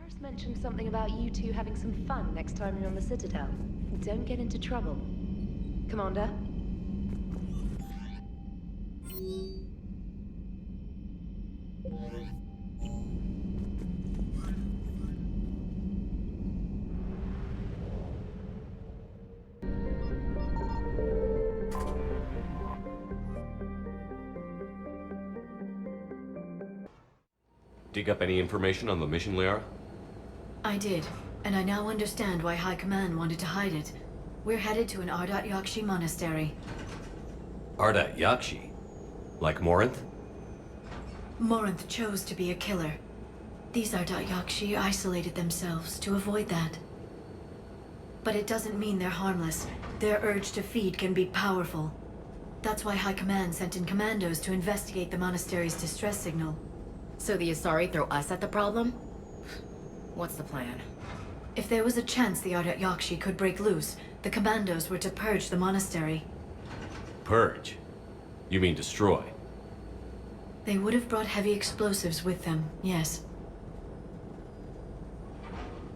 Varys mentioned something about you two having some fun next time you're on the Citadel. Don't get into trouble. Commander? Dig up any information on the mission, Liara? I did, and I now understand why High Command wanted to hide it. We're headed to an Ardat Yakshi monastery. Ardat Yakshi? Like Morinth? Morinth chose to be a killer. These Ardat Yakshi isolated themselves to avoid that. But it doesn't mean they're harmless. Their urge to feed can be powerful. That's why High Command sent in commandos to investigate the monastery's distress signal. So the Asari throw us at the problem? What's the plan? If there was a chance the Ardat Yakshi could break loose, the commandos were to purge the monastery. Purge? You mean destroy? They would have brought heavy explosives with them, yes.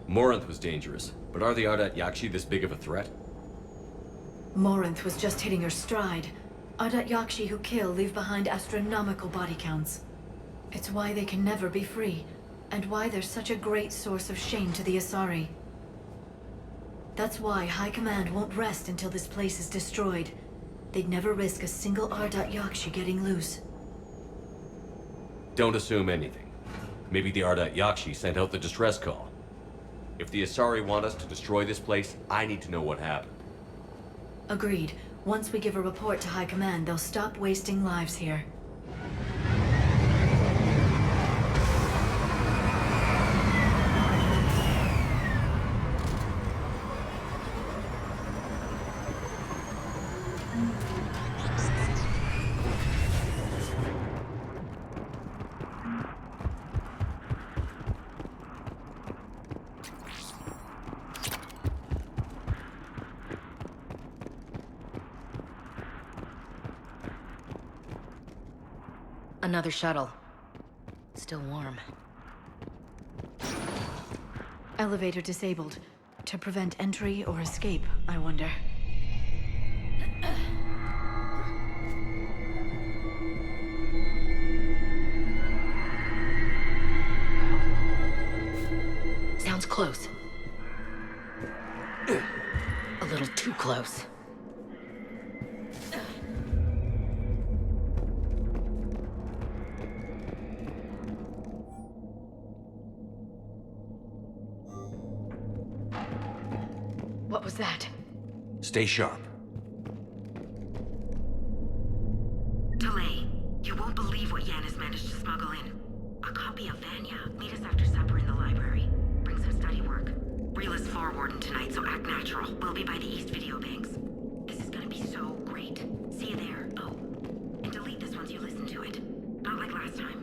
Morinth was dangerous, but are the Ardat Yakshi this big of a threat? Morinth was just hitting her stride. Ardat Yakshi who kill leave behind astronomical body counts. It's why they can never be free, and why they're such a great source of shame to the Asari. That's why High Command won't rest until this place is destroyed. They'd never risk a single Ardat Yakshi getting loose. Don't assume anything. Maybe the Ardat Yakshi sent out the distress call. If the Asari want us to destroy this place, I need to know what happened. Agreed. Once we give a report to High Command, they'll stop wasting lives here. Another shuttle. Still warm. Elevator disabled. To prevent entry or escape, I wonder. Sounds close. A little too close. What was that? Stay sharp. Delay. You won't believe what Yan has managed to smuggle in. A copy of Vanya. Meet us after supper in the library. Bring some study work. Reel is floor warden tonight, so act natural. We'll be by the East Video Banks. This is gonna be so great. See you there. Oh, and delete this once you listen to it. Not like last time.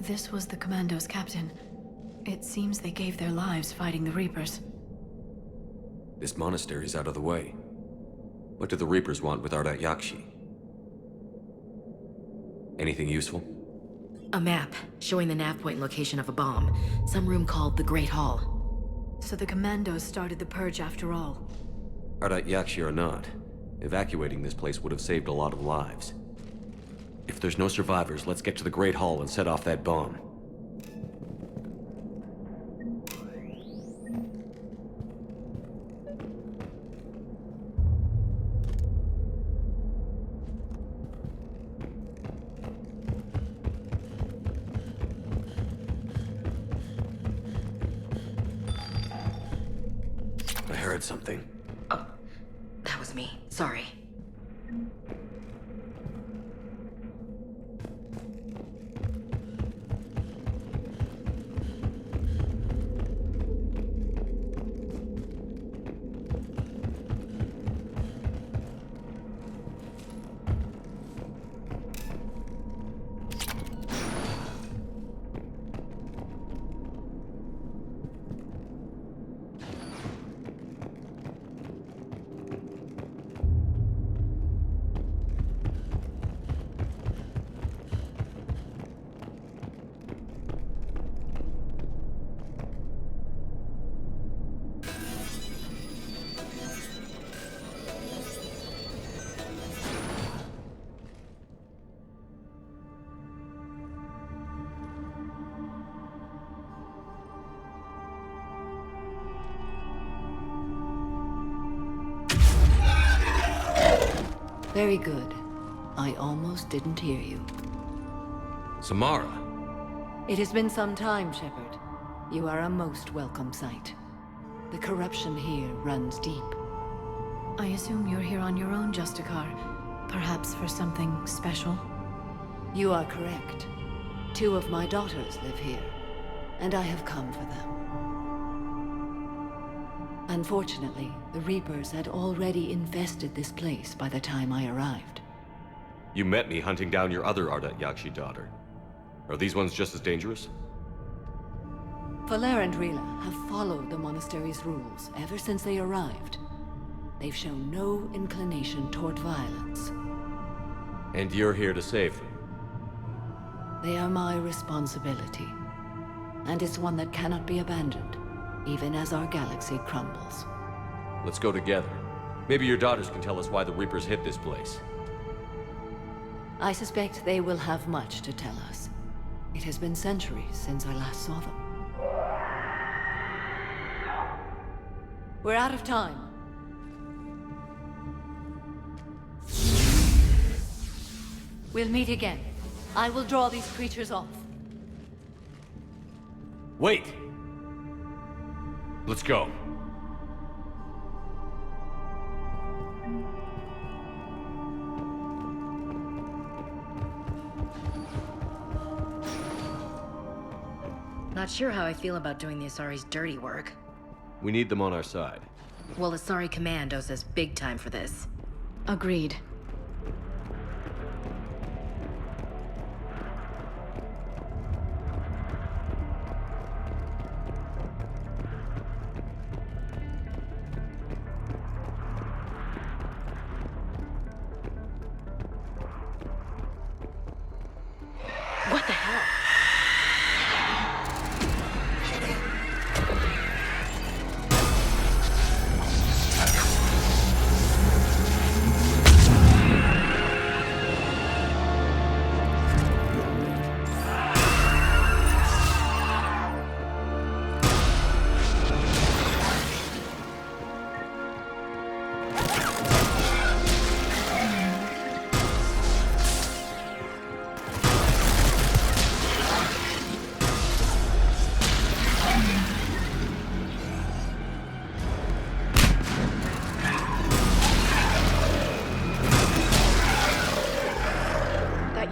This was the Commando's captain. It seems they gave their lives fighting the Reapers. This monastery's out of the way. What do the Reapers want with Ardat Yakshi? Anything useful? A map showing the nav point location of a bomb. Some room called the Great Hall. So the Commandos started the purge after all. Ardat Yakshi or not, evacuating this place would have saved a lot of lives. If there's no survivors, let's get to the Great Hall and set off that bomb. I heard something. was me. Sorry. Very good. I almost didn't hear you. Samara! It has been some time, Shepard. You are a most welcome sight. The corruption here runs deep. I assume you're here on your own, Justicar. Perhaps for something special? You are correct. 2 of my daughters live here, and I have come for them. Unfortunately, the Reapers had already infested this place by the time I arrived. You met me hunting down your other Ardat Yakshi daughter. Are these ones just as dangerous? Falere and Rila have followed the monastery's rules ever since they arrived. They've shown no inclination toward violence. And you're here to save them? They are my responsibility. And it's one that cannot be abandoned, even as our galaxy crumbles. Let's go together. Maybe your daughters can tell us why the Reapers hit this place. I suspect they will have much to tell us. It has been centuries since I last saw them. We're out of time. We'll meet again. I will draw these creatures off. Wait! Let's go. Not sure how I feel about doing the Asari's dirty work. We need them on our side. Well, Asari Command owes us big time for this. Agreed. What the hell?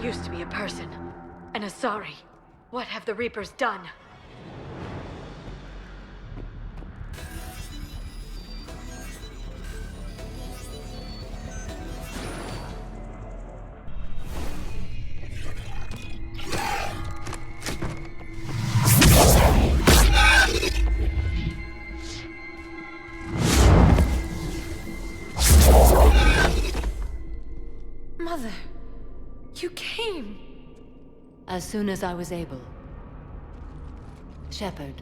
Used to be a person. An Asari. What have the Reapers done? Mother. You came! As soon as I was able. Shepard,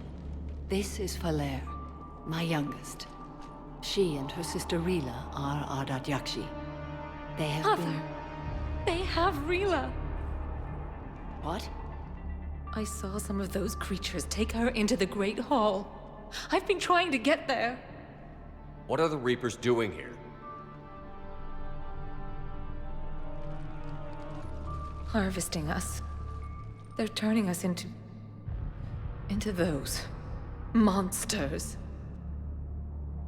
this is Falere, my youngest. She and her sister Rila are Ardat Yakshi. They have been... They have Rila! What? I saw some of those creatures take her into the Great Hall. I've been trying to get there. What are the Reapers doing here? Harvesting us. They're turning us into those monsters.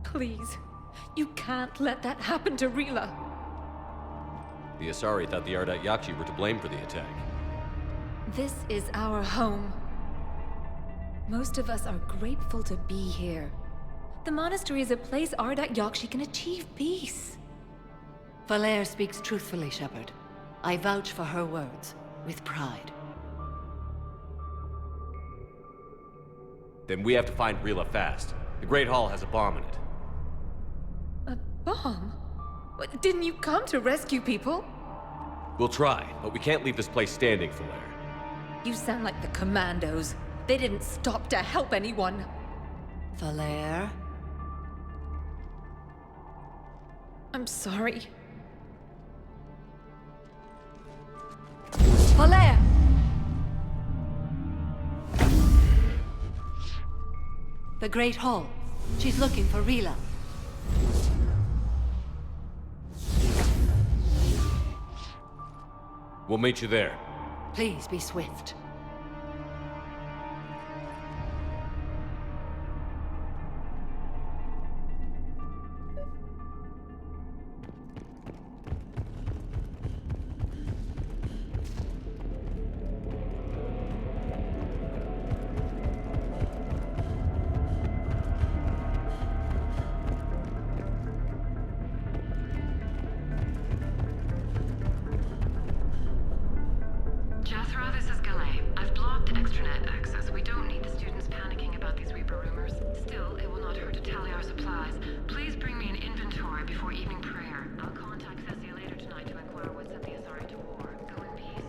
Please, You can't let that happen to Rila. The Asari thought the Ardat Yakshi were to blame for the attack. This is our home. Most of us are grateful to be here. The monastery is a place Ardat Yakshi can achieve peace. Valere speaks truthfully, Shepard. I vouch for her words, with pride. Then we have to find Rila fast. The Great Hall has a bomb in it. A bomb? What, didn't you come to rescue people? We'll try, but we can't leave this place standing, Valere. You sound like the Commandos. They didn't stop to help anyone. Valere? I'm sorry. Valere! The Great Hall. She's looking for Rila. We'll meet you there. Please be swift. Jethro, this is Galay. I've blocked extranet access. We don't need the students panicking about these Reaper rumors. Still, it will not hurt to tally our supplies. Please bring me an inventory before evening prayer. I'll contact Thessia later tonight to inquire what set the Asari to war. Go in peace.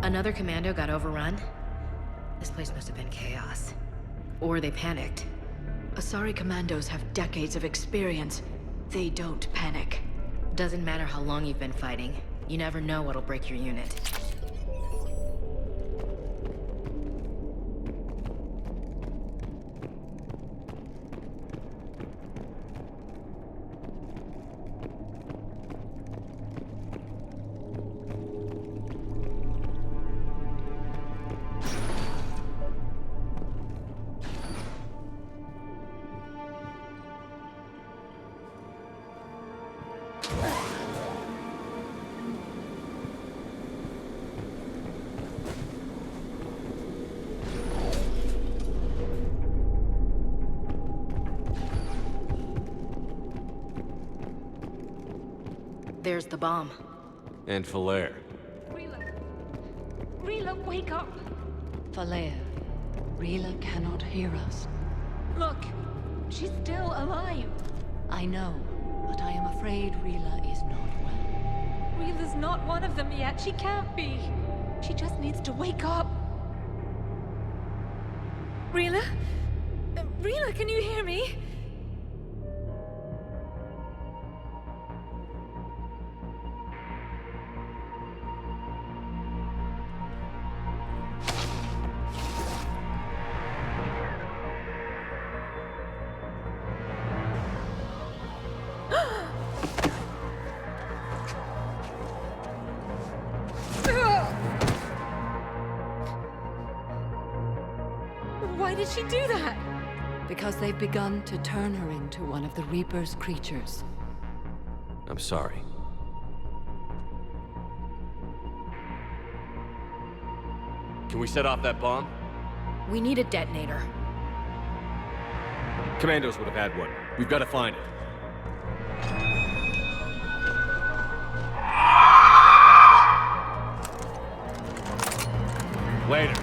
Another commando got overrun? This place must have been chaos. Or they panicked. Asari commandos have decades of experience. They don't panic. Doesn't matter how long you've been fighting. You never know what'll break your unit. There's the bomb. And Falere. Rila! Rila, wake up! Falere, Rila cannot hear us. Look, she's still alive. I know, but I am afraid Rila is not well. Rila's not one of them yet. She can't be. She just needs to wake up. Rila? Rila, can you hear me? Why did she do that? Because they've begun to turn her into one of the Reaper's creatures. I'm sorry. Can we set off that bomb? We need a detonator. Commandos would have had one. We've got to find it. Later.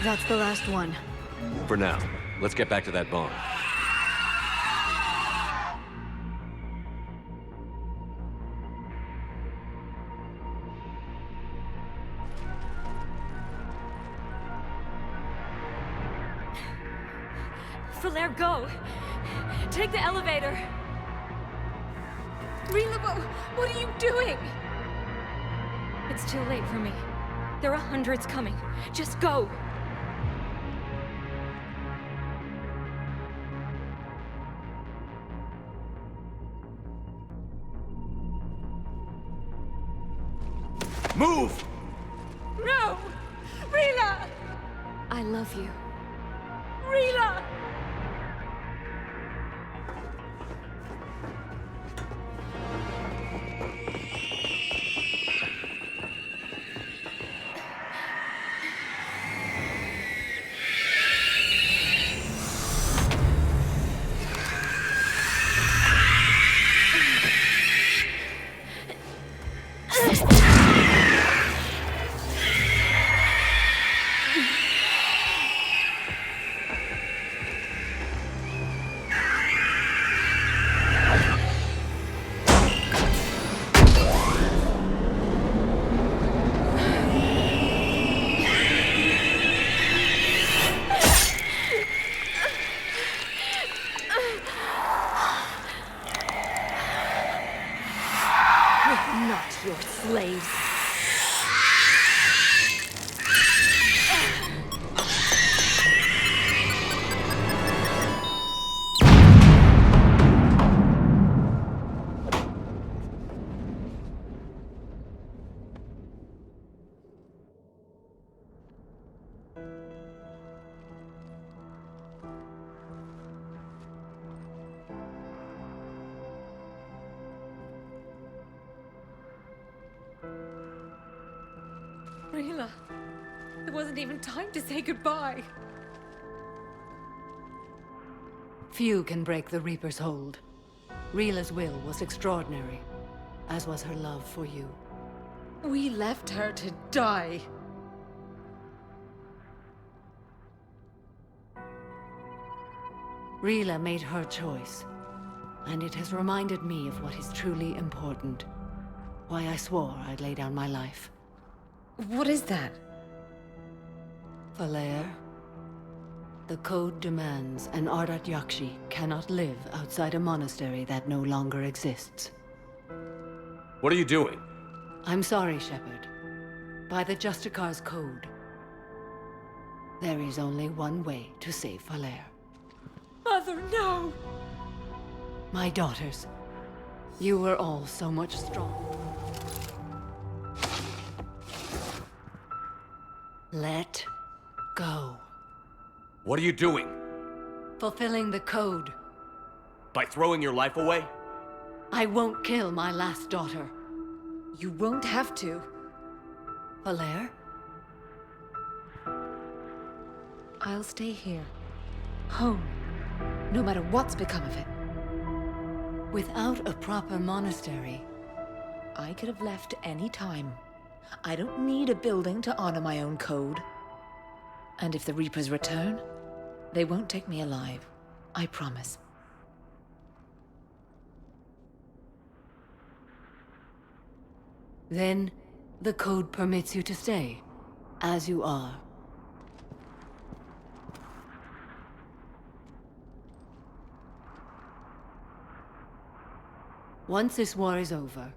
That's the last one. For now, let's get back to that bomb. Falere, go! Take the elevator! Rila, what are you doing? It's too late for me. There are hundreds coming. Just go! Move! No! Rila! I love you. Rila! Not your slaves. Rila, there wasn't even time to say goodbye. Few can break the Reaper's hold. Rila's will was extraordinary, as was her love for you. We left her to die. Rila made her choice, and it has reminded me of what is truly important. Why I swore I'd lay down my life. What is that? Falere, the code demands an Ardat Yakshi cannot live outside a monastery that no longer exists. What are you doing? I'm sorry, Shepard. By the Justicar's code, There is only one way to save Falere. Mother, no! My daughters, you were all so much stronger. Let go. What are you doing? Fulfilling the code. By throwing your life away? I won't kill my last daughter. You won't have to. Falere? I'll stay here. Home. No matter what's become of it. Without a proper monastery, I could have left any time. I don't need a building to honor my own code. And if the Reapers return, they won't take me alive. I promise. then the code permits you to stay, as you are. Once this war is over,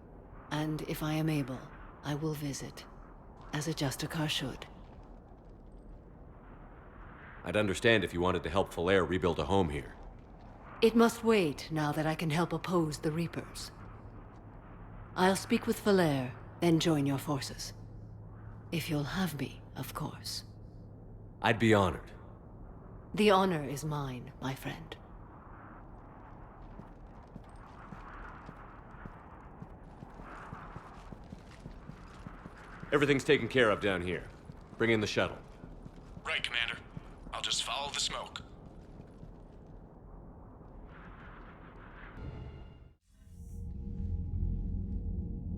and if I am able, I will visit, as a Justicar should. I'd understand if you wanted to help Falere rebuild a home here. It must wait now that I can help oppose the Reapers. I'll speak with Falere, then join your forces. If you'll have me, of course. I'd be honored. The honor is mine, my friend. Everything's taken care of down here. Bring in the shuttle. Right, Commander. I'll just follow the smoke.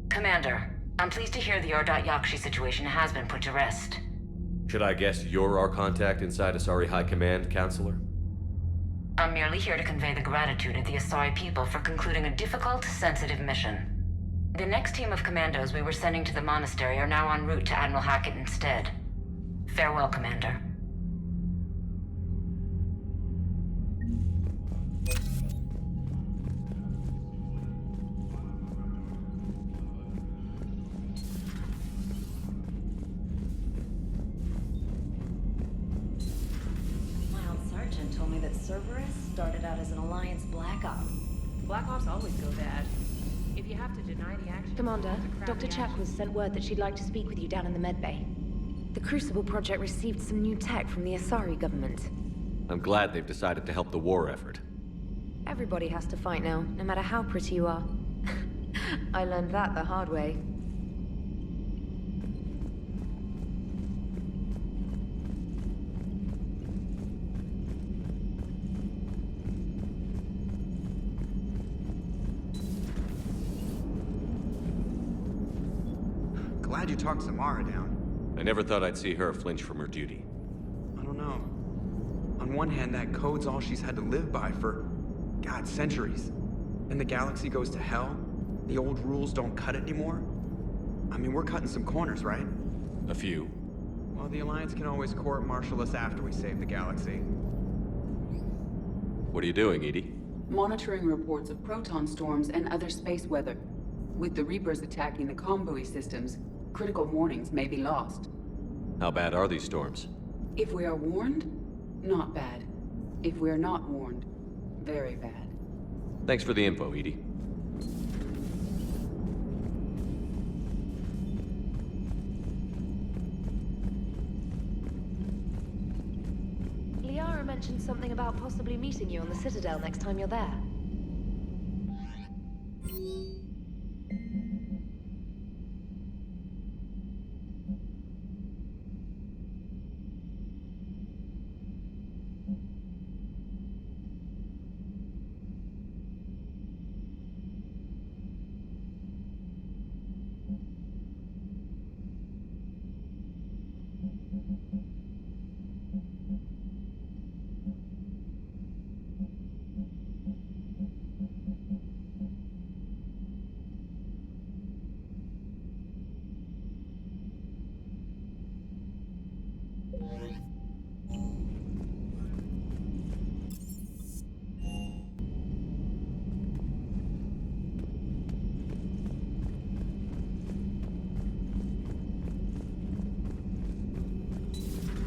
Commander, I'm pleased to hear the Ardat Yakshi situation has been put to rest. Should I guess you're our contact inside Asari High Command, Counselor? I'm merely here to convey the gratitude of the Asari people for concluding a difficult, sensitive mission. The next team of commandos we were sending to the monastery are now en route to Admiral Hackett instead. Farewell, Commander. My old sergeant told me that Cerberus started out as an Alliance Black Op. Black Ops always go bad. If you have to deny the action... Commander, Dr. Chakwas sent word that she'd like to speak with you down in the medbay. The Crucible Project received some new tech from the Asari government. I'm glad they've decided to help the war effort. Everybody has to fight now, no matter how pretty you are. I learned that the hard way. Glad you talked Samara down. I never thought I'd see her flinch from her duty. I don't know. On one hand, that code's all she's had to live by for, God, centuries. And the galaxy goes to hell. The old rules don't cut it anymore. I mean, we're cutting some corners, right? A few. Well, the Alliance can always court-martial us after we save the galaxy. What are you doing, Edie? Monitoring reports of proton storms and other space weather. With the Reapers attacking the comm buoy systems, critical warnings may be lost. How bad are these storms? If we are warned, not bad. If we are not warned, very bad. Thanks for the info, Edie. Liara mentioned something about possibly meeting you on the Citadel next time you're there.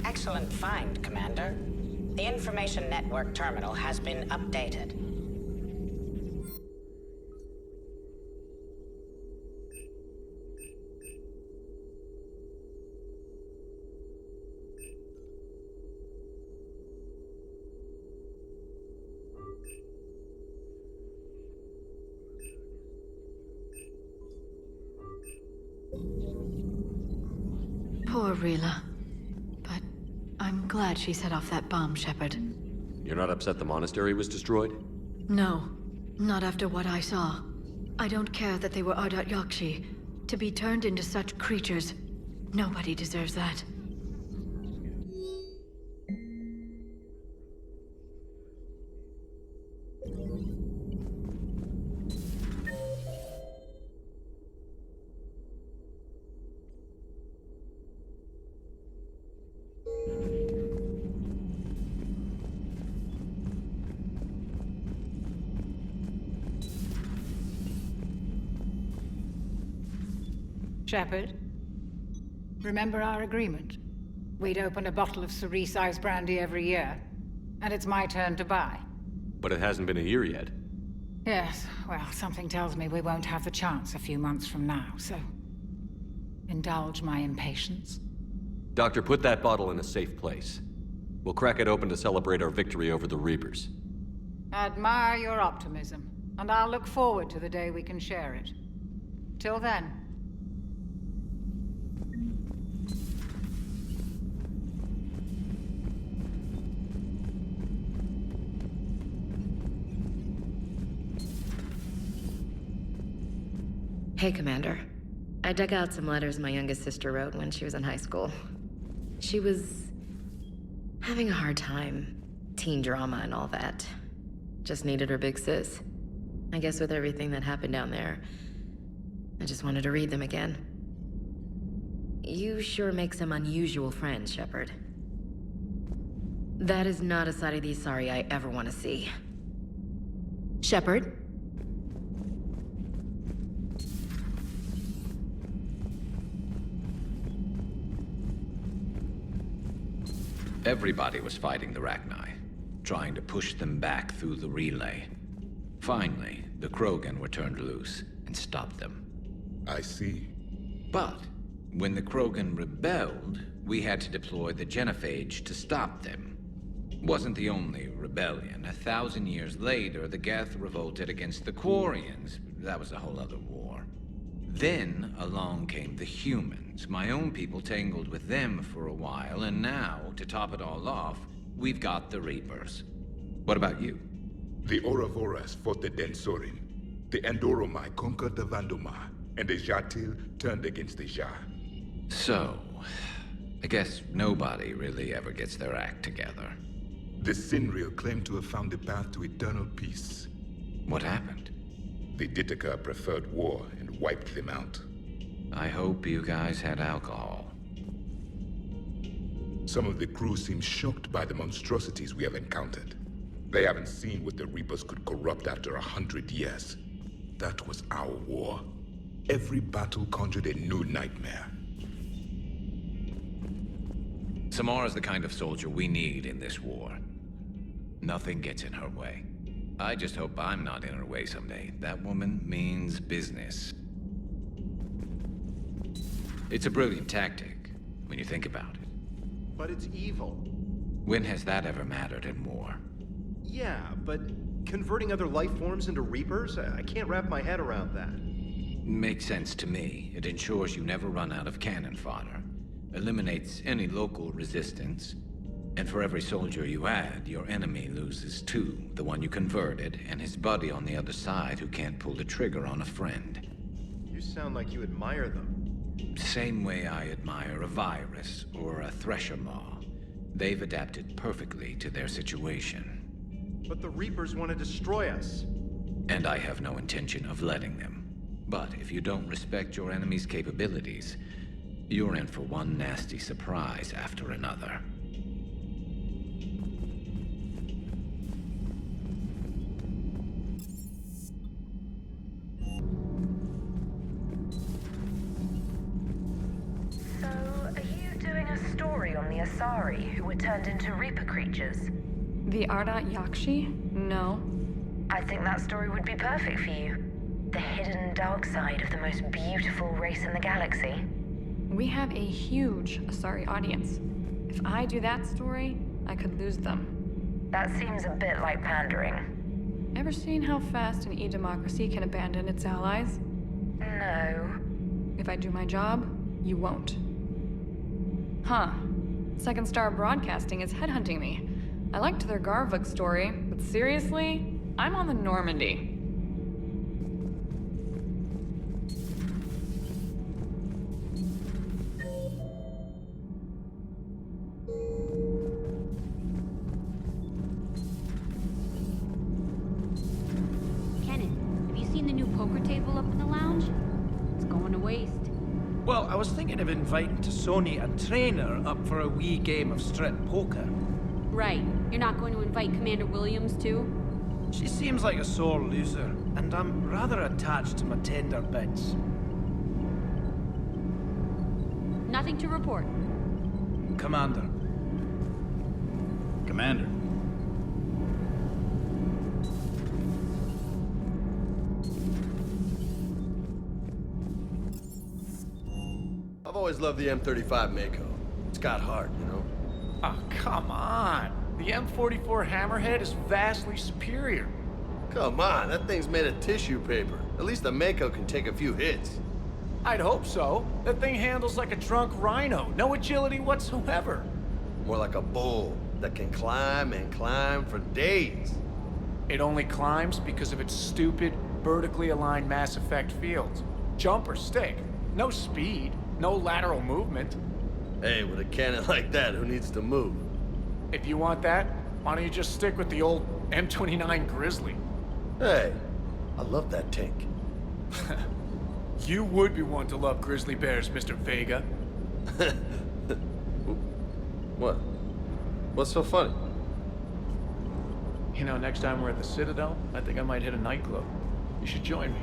Excellent find, Commander. The information network terminal has been updated. Poor Rila. But I'm glad she set off that bomb, Shepard. You're not upset the monastery was destroyed? No, not after what I saw. I don't care that they were Ardat Yakshi. To be turned into such creatures, nobody deserves that. Shepard, remember our agreement? We'd open a bottle of Cerise Ice Brandy every year, and it's my turn to buy. But it hasn't been a year yet. Yes, well, something tells me we won't have the chance a few months from now, so... indulge my impatience. Doctor, put that bottle in a safe place. We'll crack it open to celebrate our victory over the Reapers. Admire your optimism, and I'll look forward to the day we can share it. Till then... Hey, Commander. I dug out some letters my youngest sister wrote when she was in high school. She was having a hard time. Teen drama and all that. Just needed her big sis. I guess with everything that happened down there, I just wanted to read them again. You sure make some unusual friends, Shepard. That is not a side of the Asari I ever want to see. Shepard? Everybody was fighting the Rachni, trying to push them back through the relay. Finally, the Krogan were turned loose and stopped them. I see. But when the Krogan rebelled, we had to deploy the Genophage to stop them. Wasn't the only rebellion. 1,000 years later, the Geth revolted against the Quarians. That was a whole other war. Then along came the humans. My own people tangled with them for a while, and now, to top it all off, we've got the Reapers. What about you? The Ouroboros fought the Densorin. The Andoromai conquered the Vandomar, and the Jatil turned against the Jah. So, I guess nobody really ever gets their act together. The Sinriel claimed to have found the path to eternal peace. What happened? The Ditaka preferred war and wiped them out. I hope you guys had alcohol. Some of the crew seem shocked by the monstrosities we have encountered. They haven't seen what the Reapers could corrupt after 100 years. That was our war. Every battle conjured a new nightmare. Samara's the kind of soldier we need in this war. Nothing gets in her way. I just hope I'm not in her way someday. That woman means business. It's a brilliant tactic, when you think about it. But it's evil. When has that ever mattered in war? Yeah, but converting other life forms into Reapers? I can't wrap my head around that. Makes sense to me. It ensures you never run out of cannon fodder. Eliminates any local resistance. And for every soldier you add, your enemy loses two. The one you converted, and his buddy on the other side who can't pull the trigger on a friend. You sound like you admire them. Same way I admire a virus or a thresher maw. They've adapted perfectly to their situation. But the Reapers want to destroy us. And I have no intention of letting them. But if you don't respect your enemy's capabilities, you're in for one nasty surprise after another. So, are you doing a story story on the Asari, who were turned into Reaper creatures? The Ardat Yakshi? No. I think that story would be perfect for you. The hidden dark side of the most beautiful race in the galaxy. We have a huge Asari audience. If I do that story, I could lose them. That seems a bit like pandering. Ever seen how fast an e-democracy can abandon its allies? No. If I do my job, you won't. Huh. Second Star Broadcasting is headhunting me. I liked their Garvuk story, but seriously, I'm on the Normandy. Kenan, have you seen the new poker table up in the lounge? It's going to waste. Well, I was thinking of inviting T'Soni and Trainer up for a wee game of strip poker. Right. You're not going to invite Commander Williams, too? She seems like a sore loser, and I'm rather attached to my tender bits. Nothing to report. Commander. Commander. I've always loved the M35 Mako. It's got heart, you know? Oh, come on. The M44 Hammerhead is vastly superior. Come on, that thing's made of tissue paper. At least the Mako can take a few hits. I'd hope so. That thing handles like a drunk rhino. No agility whatsoever. More like a bull that can climb and climb for days. It only climbs because of its stupid, vertically aligned Mass Effect fields. Jump or stick. No speed. No lateral movement. Hey, with a cannon like that, who needs to move? If you want that, why don't you just stick with the old M29 Grizzly? Hey, I love that tank. You would be one to love grizzly bears, Mr. Vega. What? What's so funny? You know, next time we're at the Citadel, I think I might hit a nightclub. You should join me.